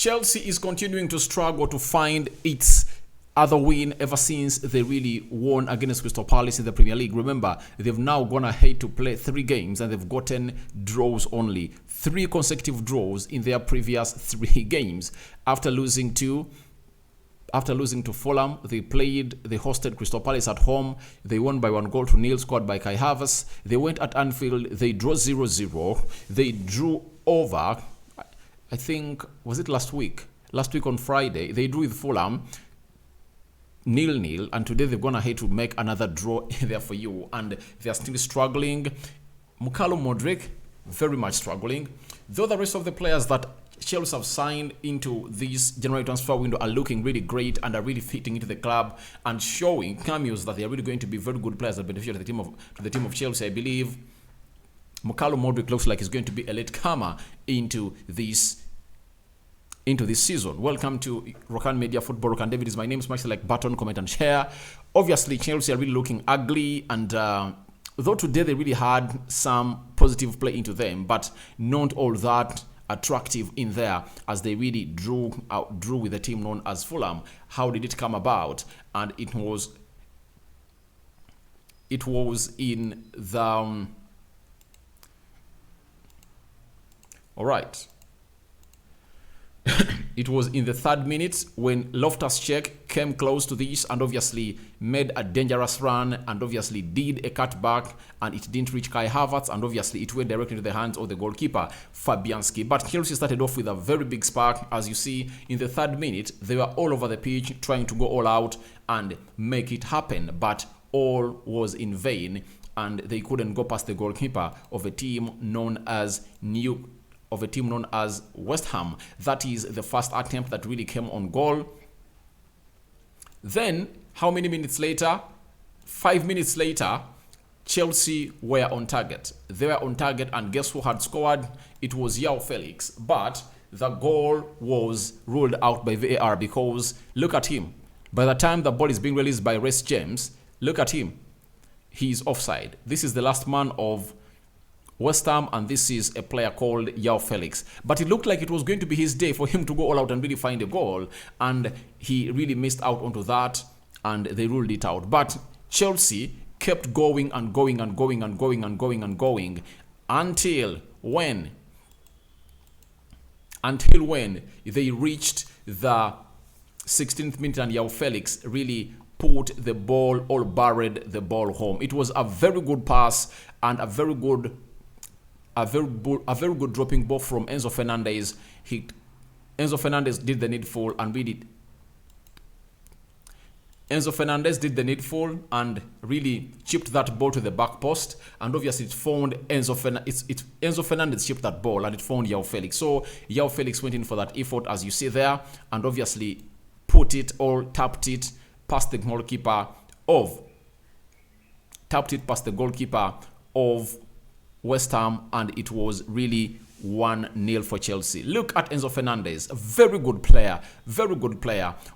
Chelsea is continuing to struggle to find its other win ever since they really won against Crystal Palace in the Premier League. Remember, they've now gone ahead to play 3 games and they've gotten draws only. 3 consecutive draws in their previous 3 games. After losing to Fulham, they hosted Crystal Palace at home. They won by 1-0 scored by Kai Havertz. They went at Anfield. They drew 0-0. They drew over, I think, was it last week? Last week on Friday, they drew with Fulham 0-0, and today they've gone ahead to make another draw there for you, and they're still struggling. Mudryk, very much struggling. Though the rest of the players that Chelsea have signed into this January transfer window are looking really great and are really fitting into the club and showing cameos that they are really going to be very good players that benefit to the team of Chelsea. I believe Mudryk looks like he's going to be a late comer into this season. Welcome to Rokani Media Football. Rokani David is my name. Smash the like button, comment and share. Obviously, Chelsea are really looking ugly, and though today they really had some positive play into them, but not all that attractive in there, as they really drew with a team known as Fulham. How did it come about? And it was in the all right. It was in the 3rd minute when Loftus-Cheek came close to this and obviously made a dangerous run and obviously did a cutback, and it didn't reach Kai Havertz, and obviously it went directly into the hands of the goalkeeper Fabianski. But Chelsea started off with a very big spark. As you see, in the 3rd minute, they were all over the pitch trying to go all out and make it happen, but all was in vain, and they couldn't go past the goalkeeper of a team known as West Ham. That is the first attempt that really came on goal. Then, how many minutes later? 5 minutes later, Chelsea were on target. They were on target, and guess who had scored? It was Joao Felix. But the goal was ruled out by VAR because look at him. By the time the ball is being released by Reece James, look at him. He's offside. This is the last man of West Ham, and this is a player called Joao Felix. But it looked like it was going to be his day for him to go all out and really find a goal, and he really missed out onto that, and they ruled it out. But Chelsea kept going and going and going and going and going and going until when they reached the 16th minute, and Joao Felix really put the ball or buried the ball home. It was a very good pass and a very good dropping ball from Enzo Fernandez. Enzo Fernandez did the needful and really chipped that ball to the back post, and obviously it found Enzo Fernandez chipped that ball and it found Joao Felix. So Joao Felix went in for that effort, as you see there, and obviously put it or tapped it past the goalkeeper of West Ham, and it was really 1-0 for Chelsea. Look at Enzo Fernandez, a very good player,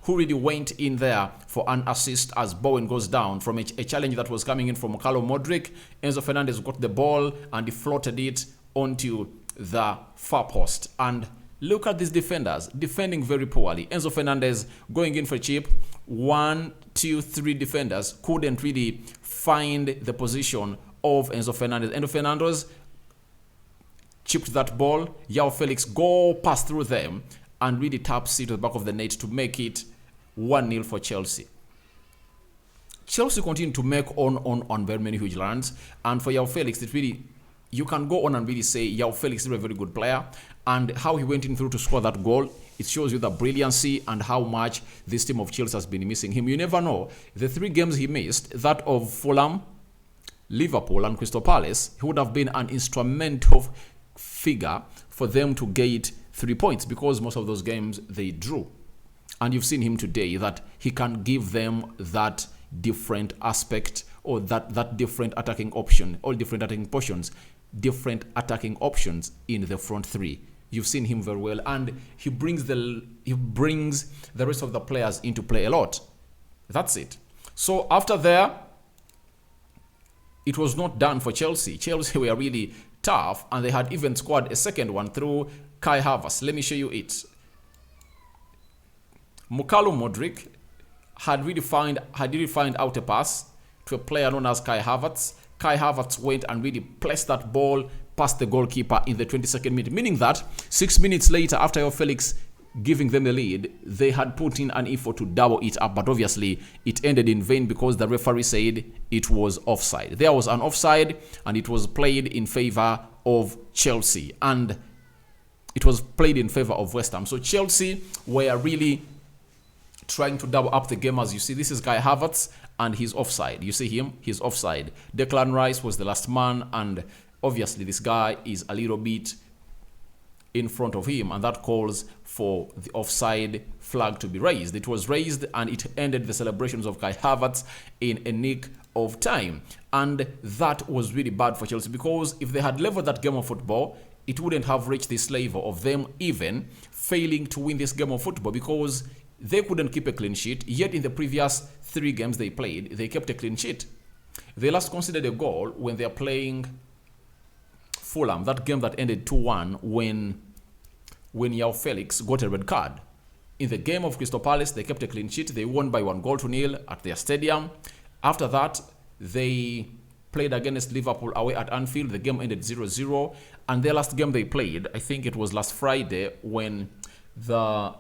who really went in there for an assist as Bowen goes down from a challenge that was coming in from Mudryk. Enzo Fernandez got the ball and he floated it onto the far post. And look at these defenders defending very poorly. Enzo Fernandez going in for cheap. 1, 2, 3 defenders couldn't really find the position of Enzo Fernandez. Enzo Fernandez chipped that ball. Joao Felix go past through them and really taps it to the back of the net to make it 1-0 for Chelsea. Chelsea continue to make on very many huge runs, and for Joao Felix, it really, you can go on and really say Joao Felix is a very good player, and how he went in through to score that goal, it shows you the brilliancy and how much this team of Chelsea has been missing him. You never know. The 3 games he missed, that of Fulham, Liverpool and Crystal Palace, he would have been an instrumental figure for them to get 3 points, because most of those games they drew. And you've seen him today that he can give them that different aspect, or that different attacking option, all different attacking portions, different attacking options in the front 3. You've seen him very well, and he brings the rest of the players into play a lot. That's it. So after there, it was not done for Chelsea. Chelsea were really tough, and they had even scored a second one through Kai Havertz. Let me show you it. Mudryk had really find out a pass to a player known as Kai Havertz. Kai Havertz went and really placed that ball past the goalkeeper in the 22nd minute, meaning that 6 minutes later, after Joao Felix giving them the lead, they had put in an effort to double it up, but obviously it ended in vain because the referee said it was offside. There was an offside, and it was played in favor of Chelsea, and it was played in favor of West Ham. So Chelsea were really trying to double up the game. As you see, this is Kai Havertz, and he's offside. You see him? He's offside. Declan Rice was the last man, and obviously this guy is a little bit in front of him, and that calls for the offside flag to be raised. It was raised, and it ended the celebrations of Kai Havertz in a nick of time. And that was really bad for Chelsea, because if they had leveled that game of football, it wouldn't have reached this level of them even failing to win this game of football, because they couldn't keep a clean sheet. Yet in the previous 3 games they played, they kept a clean sheet. They last conceded a goal when they are playing Fulham, that game that ended 2-1 when Joao Felix got a red card. In the game of Crystal Palace, they kept a clean sheet. They won by 1-0 at their stadium. After that, they played against Liverpool away at Anfield. The game ended 0-0. And their last game they played, I think it was last Friday when the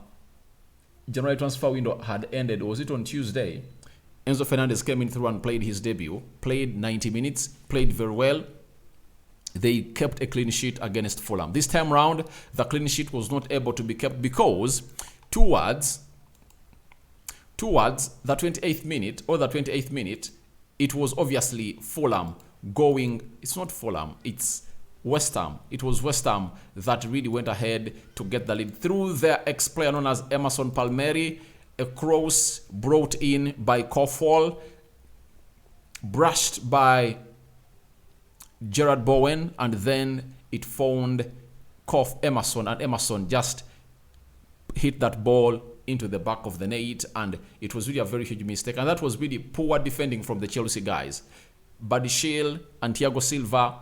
January transfer window had ended. Was it on Tuesday? Enzo Fernandez came in through and played his debut. Played 90 minutes, played very well. They kept a clean sheet against Fulham. This time round, the clean sheet was not able to be kept because towards the 28th minute or the 28th minute, it was obviously Fulham going. It's not Fulham, it's West Ham. It was West Ham that really went ahead to get the lead through their ex-player known as Emerson Palmieri. A cross brought in by Kofwal, brushed by Gerard Bowen, and then it found Emerson, and Emerson just hit that ball into the back of the net, and it was really a very huge mistake, and that was really poor defending from the Chelsea guys. Buddy Shield and Thiago Silva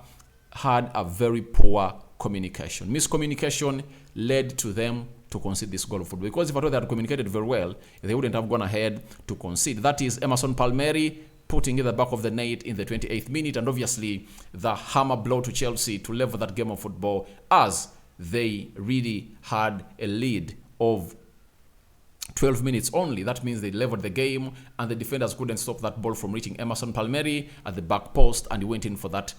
had a very poor communication. Miscommunication led to them to concede this goal of football, because if I thought they had communicated very well, they wouldn't have gone ahead to concede. That is Emerson Palmieri putting in the back of the net in the 28th minute, and obviously the hammer blow to Chelsea to level that game of football, as they really had a lead of 12 minutes only. That means they leveled the game, and the defenders couldn't stop that ball from reaching Emerson Palmieri at the back post, and he went in for that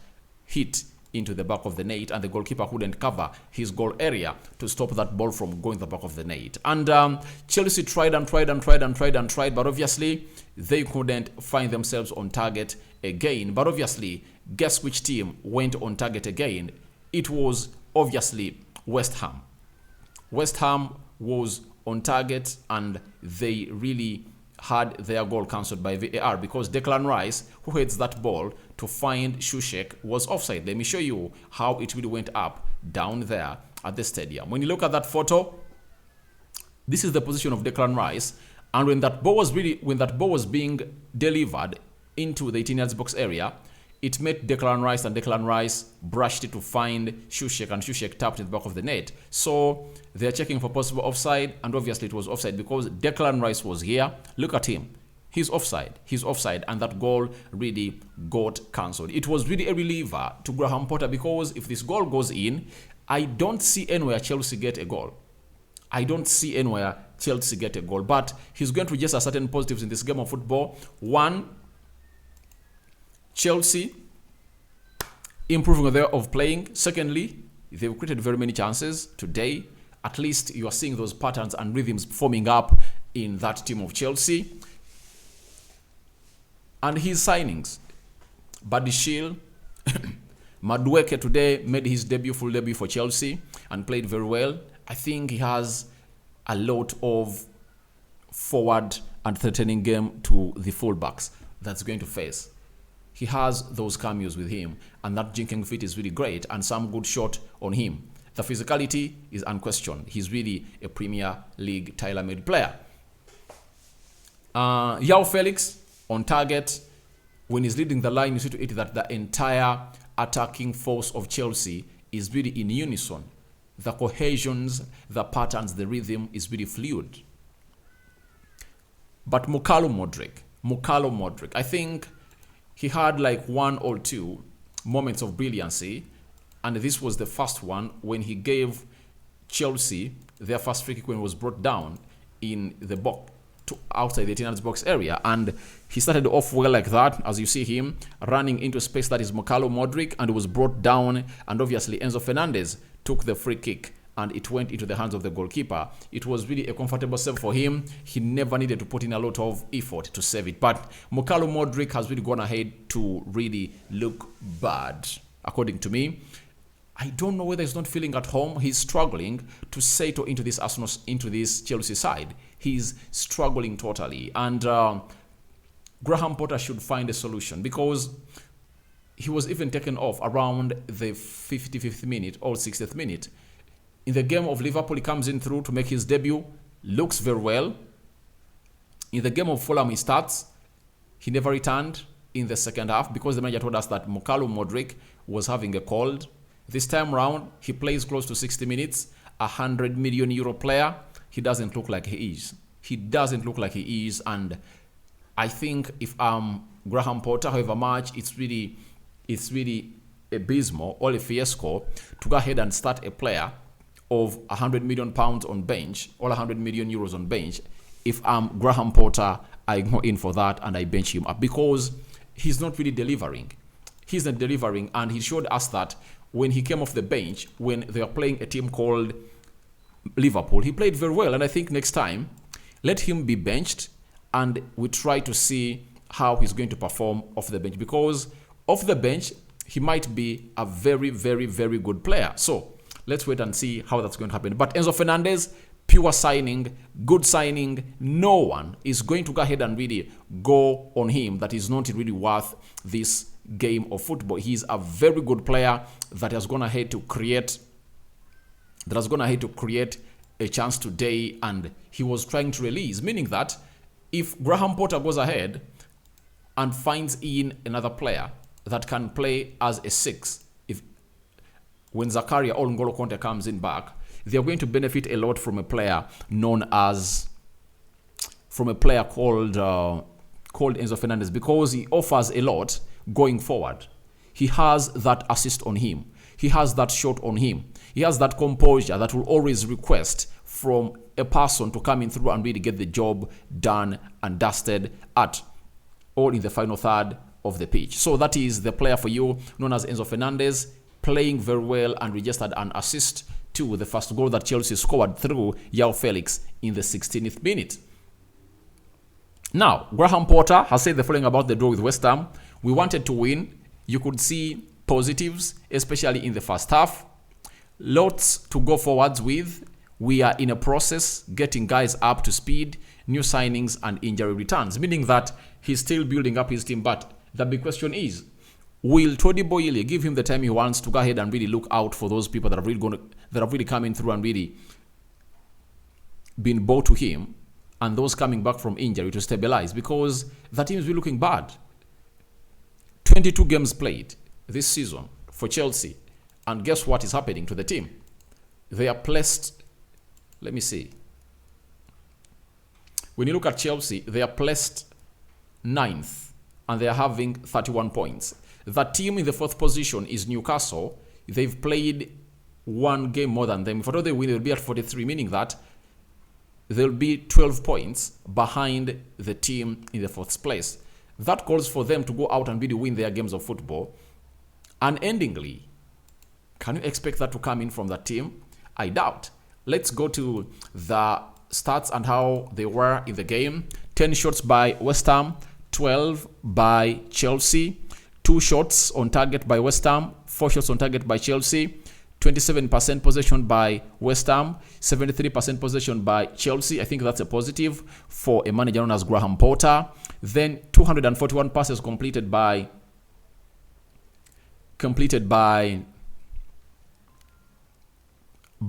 hit into the back of the net, and the goalkeeper couldn't cover his goal area to stop that ball from going the back of the net. And Chelsea tried, but obviously they couldn't find themselves on target again. But obviously, guess which team went on target again? It was obviously West Ham. West Ham was on target, and they really had their goal cancelled by VAR, because Declan Rice, who heads that ball to find Shushek, was offside. Let me show you how it really went up down there at the stadium. When you look at that photo, this is the position of Declan Rice, and when that ball was being delivered into the 18-yard box area, it met Declan Rice, and Declan Rice brushed it to find Shushek, and Shushek tapped in the back of the net. So they're checking for possible offside, and obviously it was offside because Declan Rice was here. Look at him. He's offside, and that goal really got cancelled. It was really a reliever to Graham Potter, because if this goal goes in, I don't see anywhere Chelsea get a goal. But he's going to just certain positives in this game of football. One, Chelsea improving their way of playing. Secondly, they've created very many chances today. At least you are seeing those patterns and rhythms forming up in that team of Chelsea. And his signings, Buddy Shield, Mudryk today made his full debut for Chelsea and played very well. I think he has a lot of forward and threatening game to the fullbacks that's going to face. He has those cameos with him, and that jinking fit is really great, and some good shot on him. The physicality is unquestioned. He's really a Premier League tailor-made player. Joao Felix on target. When he's leading the line, you see to it that the entire attacking force of Chelsea is really in unison. The cohesions, the patterns, the rhythm is really fluid. But Mukalo Mudryk, I think he had like one or two moments of brilliancy, and this was the first one when he gave Chelsea their first free kick when it was brought down in the box outside the 18 box area, and he started off well like that, as you see him running into space that is Mukalo Mudryk, and it was brought down, and obviously Enzo Fernandez took the free kick and it went into the hands of the goalkeeper. It was really a comfortable save for him. He never needed to put in a lot of effort to save it. But Mukalo Mudryk has really gone ahead to really look bad, according to me. I don't know whether he's not feeling at home. He's struggling to settle into this Arsenal, into this Chelsea side. He's struggling totally. And Graham Potter should find a solution, because he was even taken off around the 55th minute or 60th minute. In the game of Liverpool, he comes in through to make his debut, looks very well. In the game of Fulham, he starts. He never returned in the second half because the manager told us that Mukalo Mudryk was having a cold. This time round, he plays close to 60 minutes, €100 million player. He doesn't look like he is. He doesn't look like he is. And I think if Graham Potter, however much it's really abysmal or a fiasco to go ahead and start a player of £100 million on bench or €100 million on bench, if I'm Graham Potter, I go in for that and I bench him up, because he's not really delivering. He's not delivering, and he showed us that when he came off the bench, when they were playing a team called Liverpool, he played very well. And I think next time, let him be benched and we try to see how he's going to perform off the bench, because off the bench, he might be a very, very, very good player. So let's wait and see how that's going to happen. But Enzo Fernandez, pure signing, good signing. No one is going to go ahead and really go on him that is not really worth this game of football. He's a very good player that has gone ahead to create a chance today, and he was trying to release, meaning that if Graham Potter goes ahead and finds in another player that can play as a 6, when Zakaria or N'Golo Conte comes in back, they are going to benefit a lot from a player called Enzo Fernandez, because he offers a lot going forward. He has that assist on him. He has that shot on him. He has that composure that will always request from a person to come in through and really get the job done and dusted at or in the final third of the pitch. So that is the player for you, known as Enzo Fernandez, playing very well and registered an assist to the first goal that Chelsea scored through Joao Felix in the 16th minute. Now, Graham Potter has said the following about the draw with West Ham. We wanted to win. You could see positives, especially in the first half. Lots to go forwards with. We are in a process getting guys up to speed, new signings and injury returns, meaning that he's still building up his team. But the big question is, will Todi Boyle give him the time he wants to go ahead and really look out for those people that have really come in through and really been bought to him, and those coming back from injury to stabilize, because the team is really looking bad. 22 games played this season for Chelsea, and guess what is happening to the team? They are placed, let me see. When you look at Chelsea, they are placed 9th and they are having 31 points. The team in the 4th position is Newcastle. They've played one game more than them. If at all they win, they'll be at 43, meaning that they'll be 12 points behind the team in the 4th place. That calls for them to go out and really win their games of football. Unendingly, can you expect that to come in from that team? I doubt. Let's go to the stats and how they were in the game. 10 shots by West Ham, 12 by Chelsea, 2 shots on target by West Ham, 4 shots on target by Chelsea, 27% possession by West Ham, 73% possession by Chelsea. I think that's a positive for a manager known as Graham Potter. Then 241 passes completed by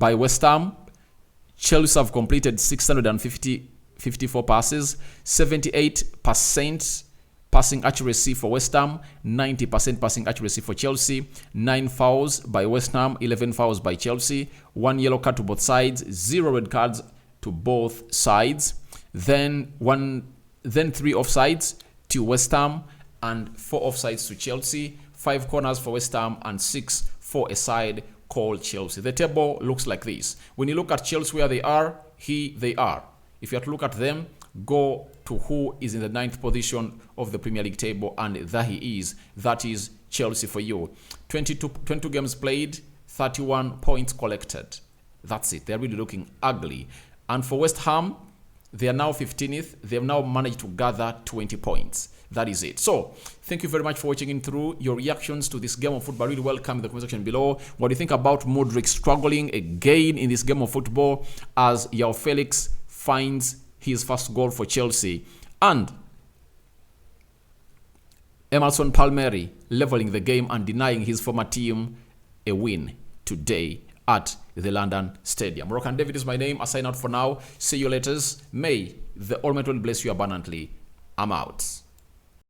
West Ham. Chelsea have completed 654 passes, 78% passing accuracy for West Ham, 90% passing accuracy for Chelsea, 9 fouls by West Ham, 11 fouls by Chelsea, 1 yellow card to both sides, 0 red cards to both sides. Then 1 then 3 offsides to West Ham and 4 offsides to Chelsea, 5 corners for West Ham and 6 for a side called Chelsea. The table looks like this. When you look at Chelsea where they are, here they are. If you have to look at them, go to who is in the 9th position of the Premier League table, and there he is. That is Chelsea for you. 22 games played, 31 points collected. That's it. They're really looking ugly. And for West Ham, they are now 15th. They've now managed to gather 20 points. That is it. So, thank you very much for watching in through. Your reactions to this game of football really welcome in the comment section below. What do you think about Mudryk struggling again in this game of football as Joao Felix finds his first goal for Chelsea? And Emerson Palmieri leveling the game and denying his former team a win today at the London Stadium. Rokani David is my name. I sign out for now. See you later. May the Almighty bless you abundantly. I'm out.